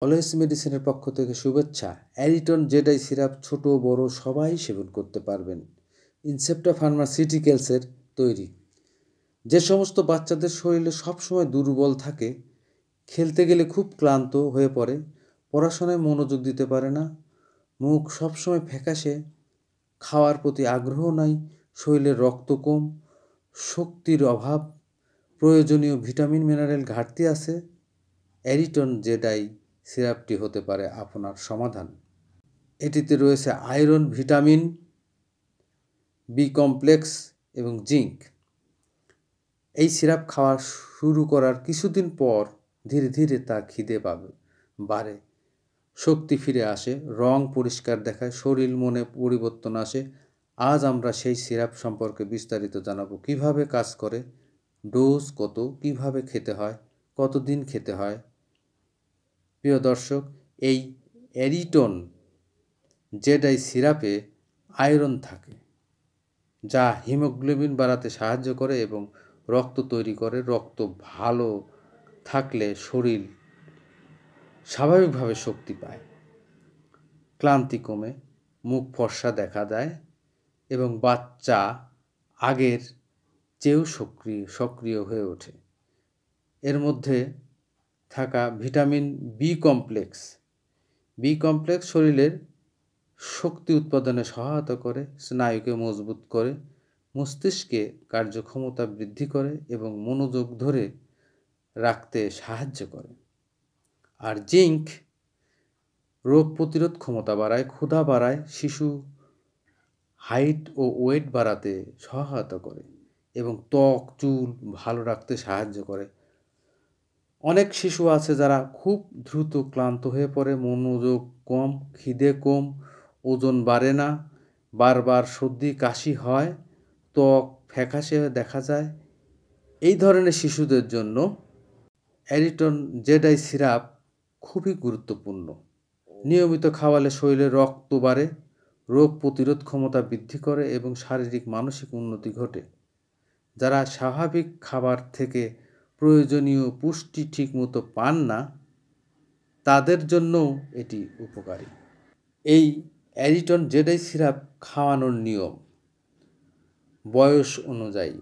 Always মেডিসিনের পক্ষ থেকে শুভেচ্ছা। অ্যারিটন জেডাই সিরাপ ছোট বড় সবাই সেবন করতে পারবেন। ইনসেপ্টা ফার্মাসিউটিক্যালসের তৈরি। যে সমস্ত বাচ্চাদের শরীরে সবসময় দুর্বল থাকে, খেলতে গেলে খুব ক্লান্ত হয়ে পড়ে, পড়াশোনায় মনোযোগ দিতে পারে না, মুখ সবসময় ফ্যাকাশে, খাওয়ার প্রতি আগ্রহ নাই, শরীরে রক্ত কম, শক্তির অভাব, প্রয়োজনীয় ভিটামিন মিনারেল ঘাটতি আছে, অ্যারিটন জেডাই সিরাপটি হতে পারে আপনার সমাধান। এটিতে রয়েছে আয়রন, ভিটামিন বি কমপ্লেক্স এবং জিঙ্ক। এই সিরাপ খাওয়া শুরু করার কিছুদিন পর ধীরে ধীরে তার খিদে বাড়ে, শক্তি ফিরে আসে, রং পরিষ্কার দেখায়, শরীর মনে পরিবর্তন আসে। আজ আমরা সেই সিরাপ সম্পর্কে বিস্তারিত জানাবো। কিভাবে কাজ করে, ডোজ কত, কিভাবে খেতে হয়, কতদিন খেতে হয়। প্রিয় দর্শক, এই অ্যারিটন জেডাই সিরাপে আয়রন থাকে, যা হিমোগ্লোবিন বাড়াতে সাহায্য করে এবং রক্ত তৈরি করে। রক্ত ভালো থাকলে শরীর স্বাভাবিকভাবে শক্তি পায়, ক্লান্তি কমে, মুখ ফর্সা দেখা দেয় এবং বাচ্চা আগের চেয়েও সক্রিয় হয়ে ওঠে। এর মধ্যে থাকা ভিটামিন বি কমপ্লেক্স শরীরের শক্তি উৎপাদনে সহায়তা করে, স্নায়ুকে মজবুত করে, মস্তিষ্কে কার্যক্ষমতা বৃদ্ধি করে এবং মনোযোগ ধরে রাখতে সাহায্য করে। আর জিঙ্ক রোগ প্রতিরোধ ক্ষমতা বাড়ায়, ক্ষুধা বাড়ায়, শিশু হাইট ও ওয়েট বাড়াতে সহায়তা করে এবং ত্বক চুল ভালো রাখতে সাহায্য করে। অনেক শিশু আছে যারা খুব দ্রুত ক্লান্ত হয়ে পড়ে, মনোযোগ কম, খিদে কম, ওজন বাড়ে না, বারবার সর্দি কাশি হয়, ত্বক ফ্যাকাশে দেখা যায়। এই ধরনের শিশুদের জন্য অ্যারিটন জেডাই সিরাপ খুবই গুরুত্বপূর্ণ। নিয়মিত খাওয়ালে শরীরে রক্ত বাড়ে, রোগ প্রতিরোধ ক্ষমতা বৃদ্ধি করে এবং শারীরিক মানসিক উন্নতি ঘটে। যারা স্বাভাবিক খাবার থেকে প্রয়োজনীয় পুষ্টি ঠিকমতো পান না, তাদের জন্যও এটি উপকারী। এই অ্যারিটন জেডাই সিরাপ খাওয়ানোর নিয়ম বয়স অনুযায়ী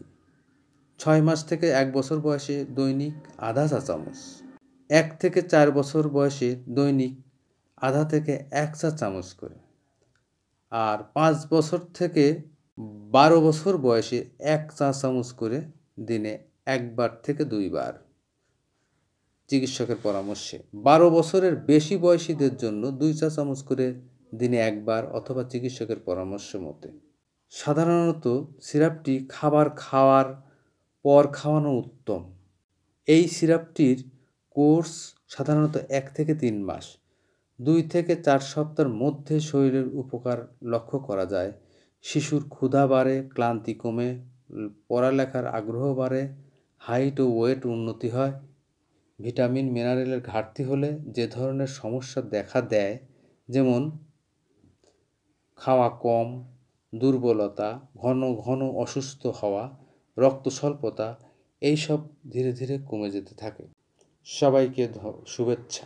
6 মাস থেকে 1 বছর বয়সে দৈনিক আধা চা চামচ, 1 থেকে 4 বছর বয়সে দৈনিক আধা থেকে 1 চা চামচ করে, আর 5 বছর থেকে 12 বছর বয়সে 1 চা চামচ করে দিনে 1 বার থেকে 2 বার, চিকিৎসকের পরামর্শে। 12 বছরের বেশি বয়সীদের জন্য 2 চা চামচ করে দিনে 1 বার অথবা চিকিৎসকের পরামর্শ মতে। সাধারণত সিরাপটি খাবার খাওয়ার পর খাওয়ানো উত্তম। এই সিরাপটির কোর্স সাধারণত 1 থেকে 3 মাস, 2 থেকে 4 সপ্তাহের মধ্যে শরীরের উপকার লক্ষ্য করা যায়। শিশুর ক্ষুধা বাড়ে, ক্লান্তি কমে, পড়ালেখার আগ্রহ বাড়ে, হাইট ও ওয়েট উন্নতি হয়। ভিটামিন মিনারেলের ঘাটতি হলে যে ধরনের সমস্যা দেখা দেয়, যেমন খাওয়া কম, দুর্বলতা, ঘন ঘন অসুস্থ হওয়া, রক্ত স্বল্পতা, এইসব ধীরে ধীরে কমে যেতে থাকে। সবাইকে শুভেচ্ছা।